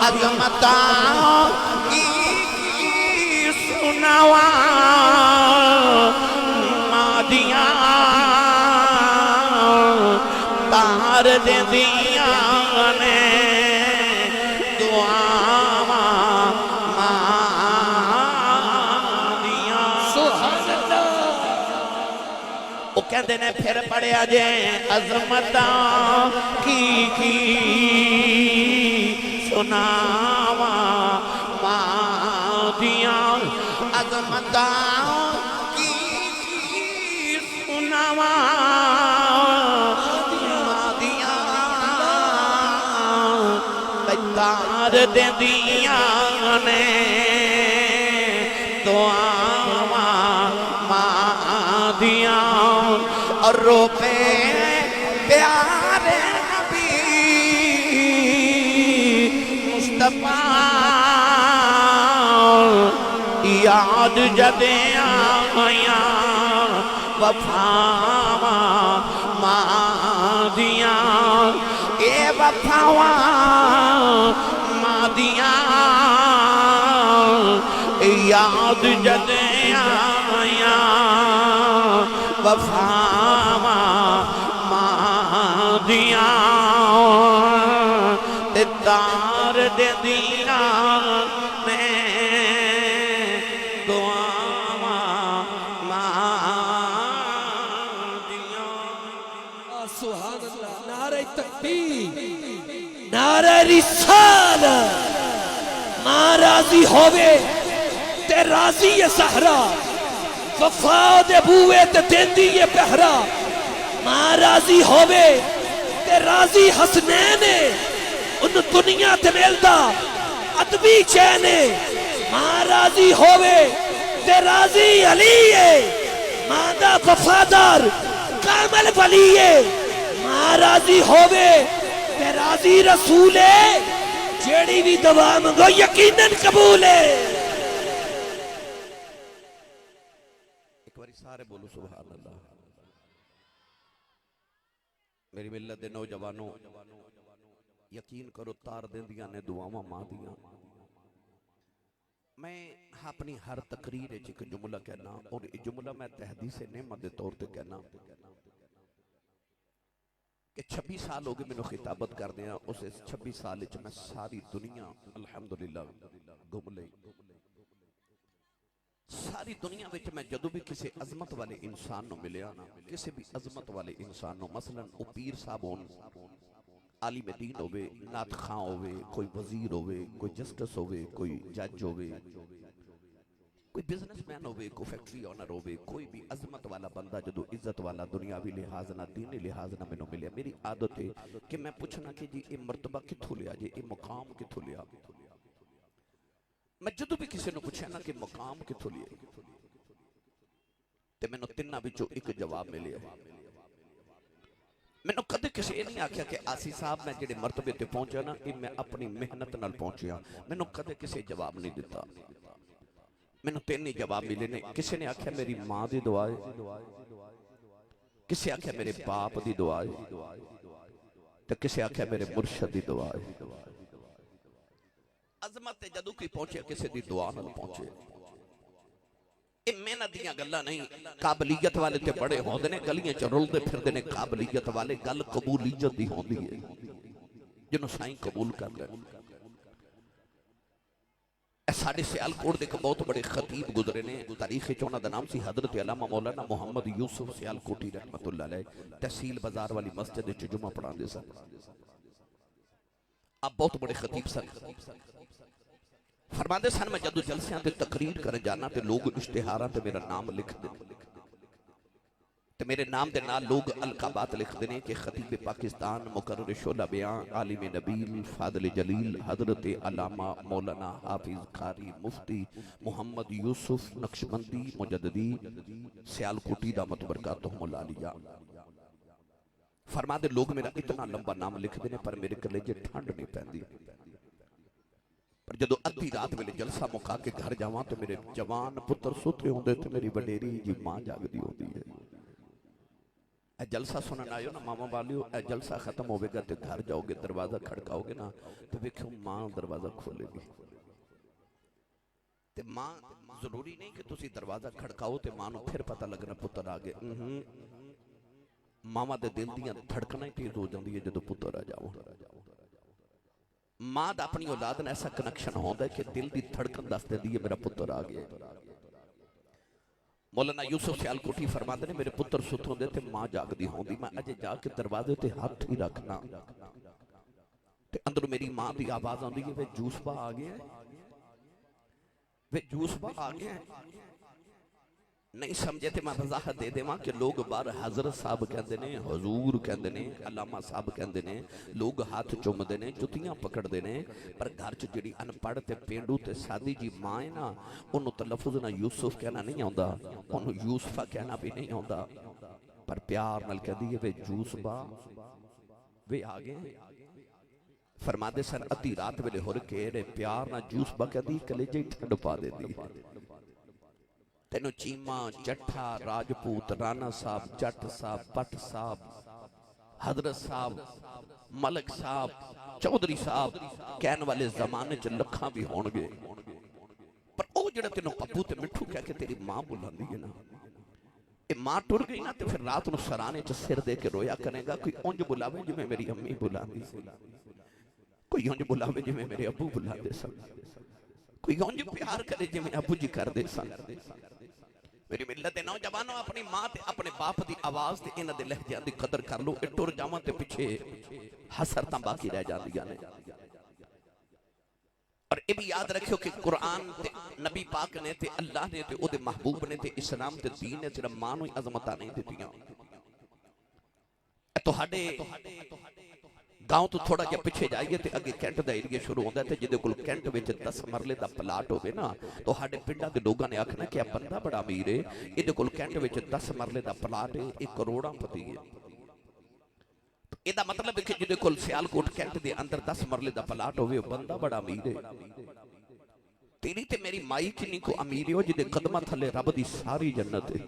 عظمتاں کی سناواں مادیاں تار دیندیاں نے دعاواں مادیاں سبحان اللہ وہ کہندے نے پھر پڑھیا جے عظمتاں کی سناواں مادیاں عظمتاں کی سناواں مادیاں تار دیندیاں نے دعاواں مادیاں اور روپے پیارے نبی مصطفیٰ یاد جدے آیاں وفاواں مادیاں اے وفاواں مادیاں یاد جدے آیاں وفاواں مادیاں تے تار دیندیاں نے دعاواں مادیاں سبحان اللہ نعرہ تکبیر نعرہ رسالت ماں راضی ہووے تے راضی ہے سہرا وفا دے بوئے تے دیندی ہے پہرا ماں راضی ہووے تے راضی حسنین ان دنیا تے ملدا ادبی چینے ماں راضی ہووے تے راضی علی ہے ماں دا وفادار کامل ولی ہے ماں راضی ہووے تے راضی رسول ہے جیڑی بھی دعا منگو یقیناً قبول ہے ایک باری سارے بولو سبحان اللہ میری ملت دے نوجوانوں یقین کرو تار دیندیاں نے دعاواں مادیاں میں اپنی ہر تقریر ایک جملہ کہنا اور یہ جملہ میں تحدیث نعمت دے طور تے کہنا کہ 26 سال ہو گئے میں نے خطابت کر دیا اس 26 سال میں ساری دنیا الحمدللہ گھوم لئی ساری دنیا وچ میں جدو بھی کسی عظمت والے انسان نو ملیا نا کسی بھی عظمت والے انسان نو مثلا او پیر صاحب ہون عالم دین ہوئے نعت خاں ہوئے کوئی وزیر ہوئے کوئی جسٹس ہوئے کوئی جج ہوئے کوئی بزنس مین ہوئے کوئی فیکٹری آنر ہوئے کوئی بھی عظمت والا بندہ جدو عزت والا دنیاوی لحاظ نہ دینی لحاظ نہ میں نو ملیا میری عادت ہے کہ میں پوچھنا کہ جی یہ مرتبہ کتھو لیا جی یہ مقام کتھو لیا میں جدو بھی کسی نے پوچھا نا کہ مقام کتھو لیا تے میں نو تنہ بچو ایک جواب ملیا میں نو کدے کسی یہ نہیں آکھیا کہ آسی صاحب میں جڑے مرتبے تے پہنچا نا یہ میں اپنی محنت نال پہنچیا میں نو کدے کسی جواب نہیں دیتا میں نو تین جواب ملے نے کسی نے آکھیا میری ماں دی دعائے کسی آکھیا میرے باپ دی دعائے تو کسی آکھیا میرے مرشد دی دعائے عظمت جدو کی پہنچے کسی دی دعا نال پہنچے یہ محنت دیاں گلاں نہیں قابلیت والے تے بڑے ہوندے نے گلیاں چ رلدے پھردے نے قابلیت والے گل قبولیت دی ہوندی ہے جنوں سائیں قبول کر لے ساڑھے سیالکوٹ دے بہت بڑے خطیب گزرے نے تاریخ چونہ دا نام سی حضرت علامہ مولانا محمد یوسف سیالکوٹی رحمت اللہ علیہ تحصیل بازار والی مسجد وچ جمعہ پڑھان دے سن اب بہت بڑے خطیب سن فرماندے سن میں جدو جلسیاں تے تقریر کر جانا تے لوگ اشتہاراں تے میرا نام لکھ دے تے میرے نام دے نال لوگ القابات لکھ دینے کہ خطیب پاکستان مقرر شعلہ بیان عالم نبیل فاضل جلیل حضرت علامہ مولانا حافظ قاری مفتی محمد یوسف نقشبندی مجددی سیالکوٹی دامت برکاتہم العالیہ فرما دے لوگ میرا اتنا لمبا نام لکھ دینے پر میرے کلیجے ٹھنڈ نہیں پہندی پر جدو ادھی رات ویلے جلسہ مکا کے گھر جاواں تو میرے جوان پتر سوتے ہوندے تے میری وڈیری جی ماں جاگدی ہوندی ہے اے جلسہ سنن آئیو نا ماما والیو اے جلسہ ختم ہوئے گا تے گھر جاؤ گے دروازہ کھڑکاؤ گے نا تو ویکھو ماں دروازہ کھولے گی تے ماں ضروری نہیں کہ تسی دروازہ کھڑکاؤ تے ماں نو پھر پتہ لگنا پتر آگے ماما دے دل دیاں دھڑکنا ہی تیز ہو جاندی ہے جدو پتر آ جاؤ ماں دا اپنی اولاد نے ایسا کنیکشن ہوندا ہے کہ دل دی دھڑکن دس دے دی میرا پتر آ گیا مولانا یوسف سیالکوٹی فرماتے ہیں میرے پتر ستھوں دے تے ماں جاگ دی ہوں دی میں اجے جا کے دروازے تے ہاتھ ہی رکھنا تے اندر میری ماں دی آواز آندی ہے وے جوس با آ گیا ہے وے جوس با آ گیا ہے نہیں سمجھے تے میں وضاحت دے دے ماں کہ لوگ بار حضرت صاحب کہندے نے حضور کہندے نے علامہ صاحب کہندے نے لوگ ہاتھ چوم دے نے جتیاں پکڑ دے نے پر گھر چ جڑی ان پڑھ تے پینڈو تے سادی جی ماں ہے نا انہوں تلفظ نہ یوسف کہنا نہیں ہوندا انہوں یوسفہ کہنا بھی نہیں ہوندا پر پیار نال کہہ دی وے جوس با وے آگے فرما دے سن ادھی رات ویلے ہور کے رے پیار نہ جوس با کہہ دی کلیجے ٹھنڈ پا دے دی تینو چیمہ چٹھا راجپوت رانا صاحب جٹ صاحب پٹ صاحب حضرت صاحب ملک صاحب چودری صاحب کہن والے زمانے چ لکھاں بھی ہون گے پر او جڑا تینو پپو تے مٹھو کہہ کے تیری ماں بلاندی ہے نا اے ماں ٹر گئی نا تے پھر رات نو سرانے چ سر دے کے رویا کرے گا کوئی اونج بلاوے جو میں میری امی بلاندی سی کوئی اونج بلاوے جو میں میرے ابو بلاندے سن کوئی اونج پیار کرے جو میں ابو جی کر دے سن میری ملت نوجوانوں اپنی ماں تے اپنے باپ دی آواز تے انہاں دے لہجے دی قدر کر لو اے ٹر جاواں تے پیچھے حسرتاں باقی رہ جاندیاں نے اور اے بھی یاد رکھو کہ قرآن تے نبی پاک نے تے اللہ نے تے او دے محبوب نے تے اسلام تے دین نے صرف ماں نوں عظمتاں نہیں دتیاں تو ہڈے گاؤں تو تھوڑا جا پیچھے جائیے تے اگے کینٹ دا ایریا شروع ہوندا ہے تے جدے کول کینٹ وچ 10 مرلے دا پلاٹ ہوے نا تو ہاڈے پنڈاں دے لوکاں نے آکھنا کہ اے بندہ بڑا امیر ہے ایدے کول کینٹ وچ 10 مرلے دا پلاٹ ہے 1 کروڑاں پتی ہے ایدا مطلب ہے کہ جدے کول سیالکوٹ کینٹ دے اندر 10 مرلے دا پلاٹ ہوے او بندہ بڑا امیر ہے تیری تے میری مائی کنی کو امیر ہے جدے قدماں تھلے رب دی ساری جنت ہے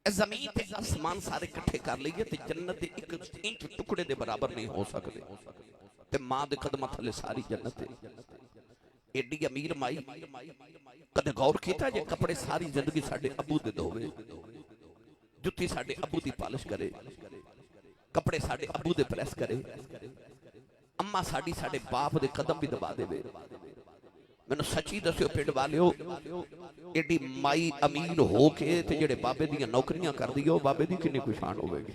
زمین تے آسمان سارے کٹھے کر لئیے تے جنت دے 1 انچ ٹکڑے دے برابر نہیں ہو سکتے تے ماں دے قدمہ تھلے ساری جنت ہے ایڈی امیر مائی کدے غور کیتا جے کپڑے ساری زندگی ساڑھے ابو دے دھوے جتی ساڑھے ابو دی پالش کرے کپڑے ساڑھے ابو دے پریس کرے اممہ ساڑھے باپ دے قدم بھی دبا دے وے میں نے سچی دسیو پیڑ والیو ایڈی مائی امیر ہو کے تے جڑے بابے دیاں نوکریاں کر دیو بابے دی کنی کوئی شان ہوئے گی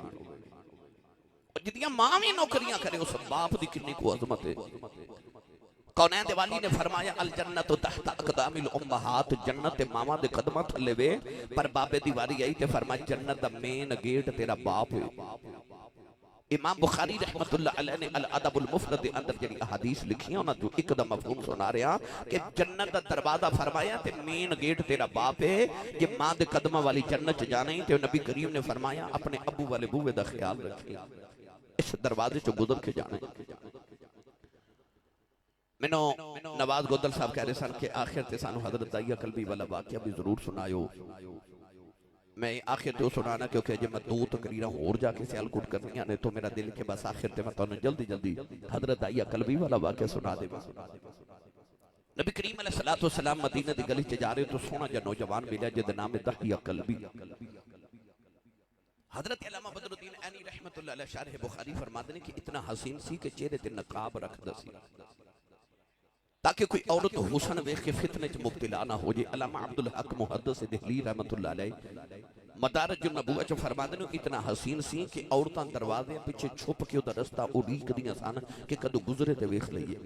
جدیاں ماں بھی نوکریاں کرے اس باپ دی کنی کو عظمت ہے کونین دے والی نے فرمایا الجنت تحت اقدام الامہات جنت ماما دے قدمہ تھلے وے پر بابے دی واری آئی تے فرمایا جنت دا مین گیٹ تیرا باپ ہے امام بخاری رحمت اللہ علیہ نے الادب المفرد اندر جنی احادیث لکھی ہیں انہاں جو ایک دا مفہوم سنا رہا کہ جنت دا دروازہ فرمایا تے مین گیٹ تیرا باپ ہے کہ ماں دے قدمہ والی جنت جانے تے نبی کریم نے فرمایا اپنے ابو والے بوے دا خیال رکھیں اس دروازے چو گزر کے جانے منو نواز گودل صاحب کہہ رہے سن کہ آخر تے سانو حضرت دائیہ قلبی والا واقعہ بھی ضرور سنایو میں آخر تے سنانا کیونکہ جب میں 2 تقریرہ اور جا کے سیالکوٹ کرنی آنے تو میرا دل کے بس آخر تے میں تو جلدی حضرت دائیہ قلبی والا واقعہ سنا دے نبی کریم علیہ السلام مدینہ دی گلی چ جا رہے تو سونا جا نوجوان ملا جد نام دائیہ قلبی حضرت علامہ بدر الدین عینی رحمت اللہ علیہ شارح بخاری فرماتے ہیں کہ اتنا حسین سی کہ چہرے تے نقاب رکھ دسی تاکہ کوئی عورت حسن ویکھ کے فتنے چ مبتلا نہ ہو جائے علامہ عبدالحق محدث دہلی رحمت اللہ علیہ مدارج النبوہ چ فرماتے ہیں اتنا حسین سی کہ عورتاں دروازے پیچھے چھپ کے ادھر رستہ اڑیک دیاں سن کہ کدو گزرے تے ویکھ لئیے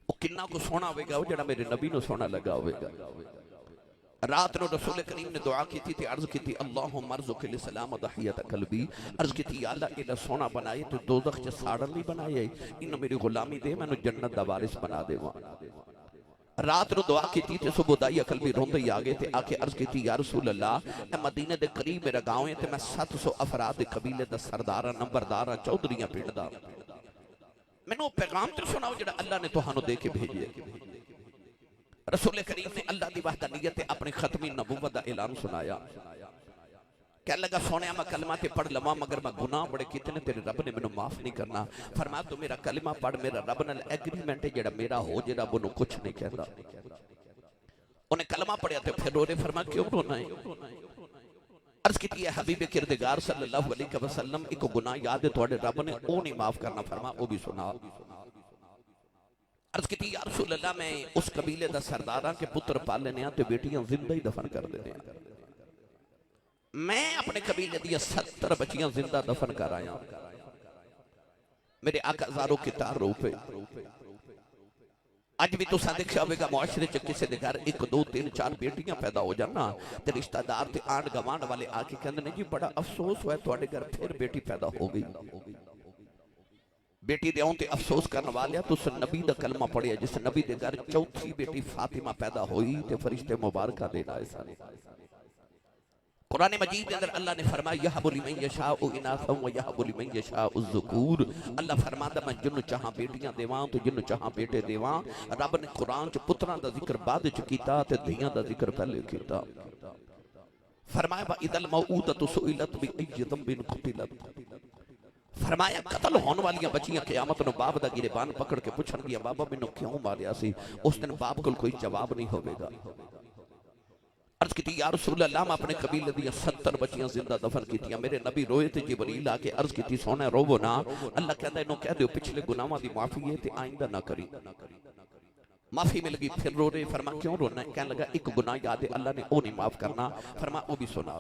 او کنا کو سونا ہوئے گا وہ جڑا میرے نبی نو سونا لگا ہوئے گا رات نو رسول کریم نے دعا کی تھی عرض کی تھی اللہم ارزق لسلام ضحیت قلبی عرض کی تھی یا اللہ ایلہ سونا بنائے تو دوزخ چے ساڑن نہیں بنائے انہوں میری غلامی دے میں نے جنت دا وارث بنا دے وہاں رات نو دعا کی تے صبح دائی اکل بھی روندے ہی آگے تے آکے عرض کی تھی یا رسول اللہ اے مدینے دے قریب میرا گاؤں ہے تے میں 700 افراد دے قبیلے دا سردارہ نمبردارہ چودھریاں پنڈ دا میں نے وہ پیغام تے سناؤ جڑا اللہ نے توہانو دے کے بھیجے رسول کریم نے اللہ دی وحدانیت اپنے ختمی نبوت دا اعلان سنایا کہنے لگا سونے میں کلمہ تے پڑھ لواں مگر میں گناہ بڑے کتنے تیرے رب نے منو معاف نہیں کرنا فرمایا تو میرا کلمہ پڑھ میرا رب نال ایگریمنٹ ہے جڑا میرا ہو جڑا وہ کچھ نہیں کہتا انہیں کلمہ پڑھیا تے پھر رو رہے فرمایا کیوں رونا ہے عرض کی ہے حبیب کردگار صلی اللہ علیہ وسلم ایک گناہ یاد ہے توڑے رب نے او نہیں معاف کرنا فرمایا او بھی سنا عرض کی تھی یا رسول اللہ میں اس قبیلے دا سرداراں کے پتر پالنے آتے بیٹیاں زندہ ہی دفن کر دینے میں اپنے قبیلے دیا 70 بچیاں زندہ دفن کر آیا میرے آقا ہزاروں کی تار رو پہ آج بھی تو سا دیکھا ہوئے گا معاشرے چ کسے دے گھر 1 2 3 4 بیٹیاں پیدا ہو جانا تے رشتہ دار تے آنڈ گوانڈ والے آکے کہندے نے جی بڑا افسوس ہوا ہے تواڈے گھر پھر بیٹی پیدا ہو گئی بیٹی دے تے افسوس کرنے والے تو اس نبی دا کلمہ پڑھیا جس نبی دے گھر چوتھی بیٹی فاطمہ پیدا ہوئی تے فرشتے مبارکہ دے لائے سارے قرآن مجید کے اندر اللہ نے فرمایا یہب لمن یشاء اناثا ویہب لمن یشاء الذکور اللہ فرماتا میں جن چاہاں بیٹیاں دیواں تو جن چاہاں بیٹے دیواں رب نے قرآن چ پتراں دا ذکر بعد چ کیتا تے دھیاں دا ذکر پہلے کیتا فرمایا وَإِذَا الْمَوْءُودَةُ سُئِلَتْ بِأَيِّ ذَنبٍ قُتِلَتْ فرمایا قتل ہون والیاں بچیاں قیامت نو باپ دا گریبان پکڑ کے پوچھن گیا بابا مینوں کیوں ماریا سی اس دن باپ کول کوئی جواب نہیں ہوے گا عرض کی تھی یا رسول اللہ میں اپنے قبیلے دیا 70 بچیاں زندہ دفن کی تھی میرے نبی روئے تھے جبریل آکے عرض کی تھی سونے روو نا اللہ کہتا ہے انہوں کہہ دیو پچھلے گناہاں دی معافی ہے تے آئندہ نہ کری معافی مل گئی پھر رو رہے فرما کیوں رونا ہے کہنے لگا ایک گناہ یاد ہے اللہ نے او نہیں معاف کرنا فرما او بھی سنا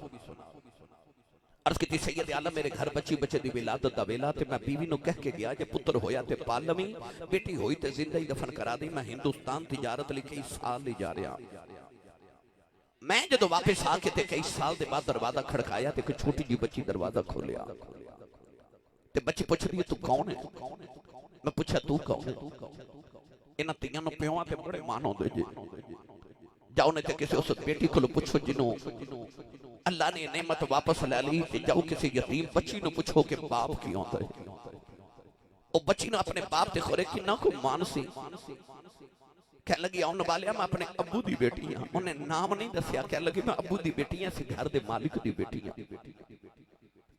عرض کی تھی سید عالم میرے گھر بچی بچے دی ولادت دا ویلا تے میں بیوی نو کہہ کے گیا جے پتر ہویا تے پالمی بیٹی ہوئی تے زندہ ہی دفن کرا دی میں ہندوستان تجارت لے کئی سال لے جا رہا میں جدو واپس آکے تے کئی سال دے بعد دروازہ کھڑکایا تے کوئی چھوٹی جی بچی دروازہ کھولیا تے بچی پوچھ رہی ہے تو کون ہے میں پوچھا تو کون ہے انہاں تیاں نو پیواں تے بڑے مانو دے جے جاؤ نے تے کسی اس بیٹی کو پوچھو جنوں اللہ نے نعمت واپس لے لی تے جاؤ کسی یتیم بچی نو پوچھو کہ باپ کیوں ہے او بچی نو اپنے باپ تے خورے کی نہ کو مان سی کہہ لگی آؤں نبالیا میں اپنے ابو دی بیٹی ہاں انہیں نام نہیں دسیا کہہ لگی میں ابو دی بیٹی ہیں سی گھر دے مالک دی بیٹی ہیں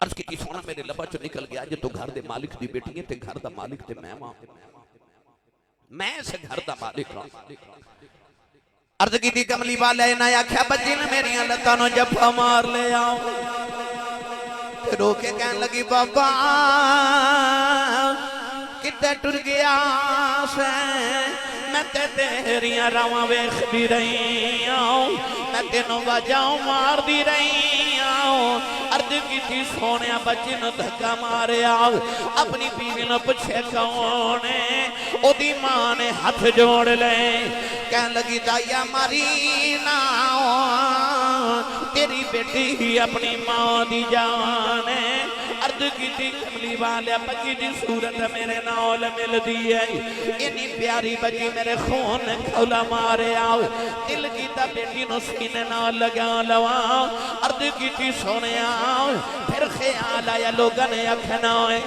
عرض کی سونا میرے لبا چو نکل گیا جے تو گھر دے مالک دی بیٹی ہیں تے گھر دا مالک تے میں سے گھر دا مالک ہوں عرض کی تھی کملی والے نہ آکھیا بچی نے میری لتاں نو جفا مار لے آؤ تے رو کے کہنے لگی بابا کتے ٹر گیا سے میں تے تیریاں راواں ویکھ دی رہی ہوں میں تینوں وجاؤں مار دی رہی ہوں عرض کیتی سونیا بچی نو دھکا ماریا اپنی بیوی نو پوچھے کون ہے او دی ماں نے ہاتھ جوڑ لے کہنے لگی دایا ماری نا تیری بیٹی اپنی ماں دی جان ہے عرض کی تھی کملی والے بچی دی صورت میرے نال مل دی ہے انی پیاری بچی میرے خون کھولا مارے آؤ دل کی تا بیٹی نو سینے نال لگا لوا عرض کی تھی سونے آؤ پھر خیال آیا لوگاں نے اکھنا ہے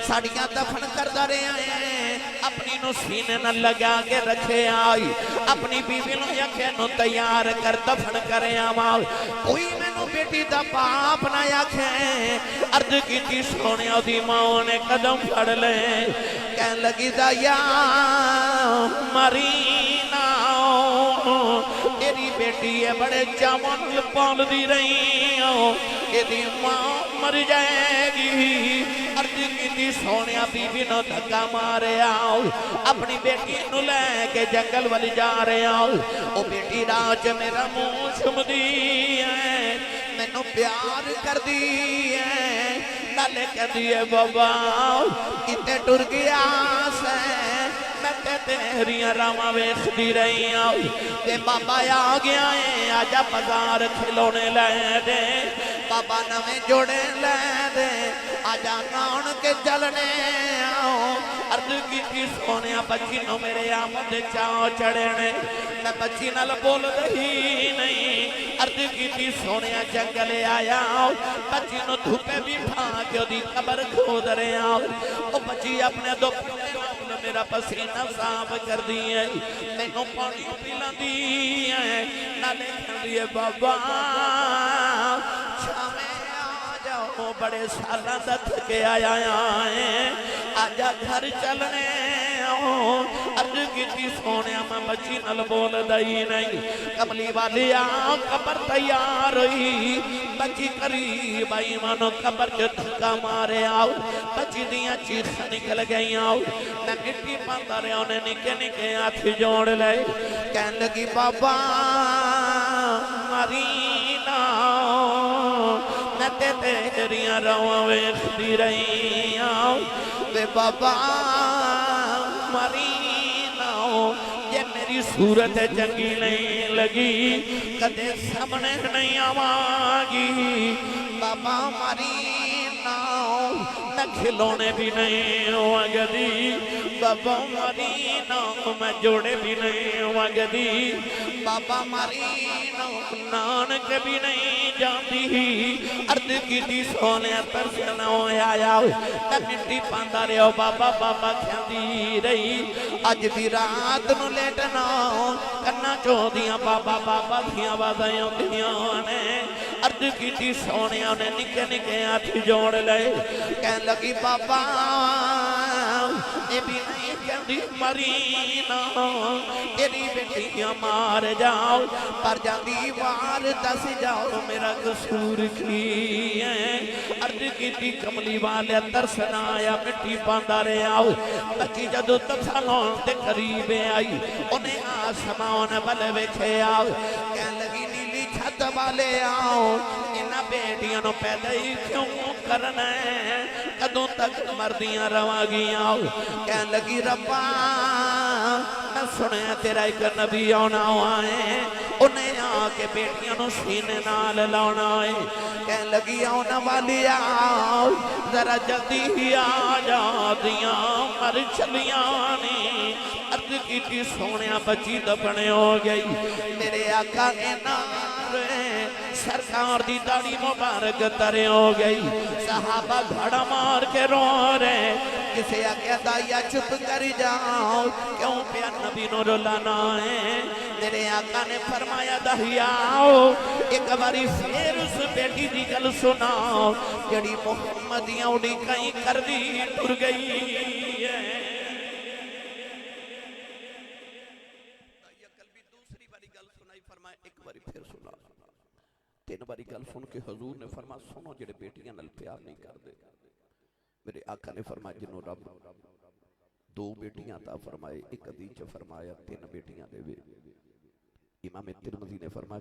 ساڑیاں دفن کر دا رہے ہیں اپنی نو سینے نہ لگا کے رکھے آئی اپنی بیوی نو یکھے نو تیار کر دفن کرے آمال کوئی میں نو بیٹی دا باپ نہ یکھے عرض کی تھی سونے دی ماں نے قدم پھڑ لے کہنے لگی دا یا مرینا تیری بیٹی ہے بڑے چامن پال دی رہی ہوں کہ دی ماں مر جائے گی عرض کی تھی سونیا بیوی نو دھکا مارے آؤ اپنی بیٹی نو لے کے جنگل والی جا رہے آؤ او بیٹی راج میرا منہ چھم دی ہے میں نو پیار کر دی ہے نالے کہہ دیئے بابا کتے ٹر گیا سے میں تے تیریاں راواں ویکھ دی رہی ہوں تے بابا آ گیا ہے آجا بازار کھلونے لے دے بابا نویں جوڑے لے دے آجا نان کے چلنے آؤ عرض عرض کی سونے بچی نو میرے آمد چاؤ چڑھے نے میں بچی نال بول رہی نہیں عرض کی سونے جنگل آیا بچی نو دھوپے بھی پھا کے دی قبر کھود رہے او بچی اپنے دو میرا پسینہ صاف کر دیئے میں نو پانی پلا دیئے نالے کھل دیئے بابا چھامے آجاؤ بڑے سالہ دت کے آیا ہے آجا گھر چلنے عرض کی سونے میں بچی نل بول دائی نہیں کملی والی آن قبر تیار ہوئی بچی قریب آئی مانو قبر جو دھکا مارے آؤ بچی دیا چیخ نکل گئی آؤ میں مٹی پاندہ رہے انہیں نکے نکے آتھی جوڑ لے کہنے لگی بابا مرینا میں تیریاں رواں ویختی رہی آؤ بے بابا مرینا یہ میری صورت جنگی نہیں لگی کدے سامنے نہیں آواگی بابا مرینا میں کھلونے بھی نہیں ہوگی بابا مرینا میں جوڑے بھی نہیں ہوگی بابا مرینا نانک بھی نہیں جاندی عرض کی دی سونے ترسنہ ہویا آیا میں مٹی پاندہ رہے ہو بابا بابا کھیاندی رہی آج بھی رات نو لیٹنا کرنا چو دیا بابا بابا دیا بازائیوں دیا نے عرض کی دی سونے انہیں نکے نکے آتھی جوڑ لے کہنے لگی بابا اے بھی نہیں کہندی مرینا تیری بیٹیاں مار جاؤ پر جاندی وار دس جاؤ میرا قصور کی ہے عرض کی تھی کملی والے ترسنا آیا مٹی پاندہ رہے آؤ بچی جدو تسالوں دے قریب آئی انہیں آسمان بلے ویکھے آؤ کہنے لگی نیلی چھت والے آؤ انہاں بیٹیاں نو پیدا ہی کیوں کرنا ہے قدوں تک مردیاں رواگیاں آؤ کہنے لگی ربا میں سنے تیرا ایک نبی آنا آئے انہیں آکے بیٹیاں نو سینے نال لانا آئے کہنے لگی آنا والی آؤ ذرا جلدی ہی آجا دیاں مر چلیاں عرض کی تھی سونیاں بچی دبنے ہو گئی میرے آقا کے نارے سرکار دی داڑی مبارک ترے ہو گئی صحابہ گھڑا مار کے رو رہے کسے آکے دائیا چپ کر جاؤ کیوں پیا نبی نو رلانا ہے میرے آقا نے فرمایا دہیاؤ ایک باری پھر اس بیٹی دی گل سناؤ جڑی محمدیاں اڑی کہیں کر دی ٹر گئی ہے ایک باری پھر سنا تین باری گل سن کے حضور نے فرمایا سنو جڑے بیٹیاں نال پیار نہیں کر دے میرے آقا نے فرمایا جنہوں رب دو بیٹیاں تا فرمائے ایک حدیث فرمایا تین بیٹیاں دے امام ترمذی نے فرمایا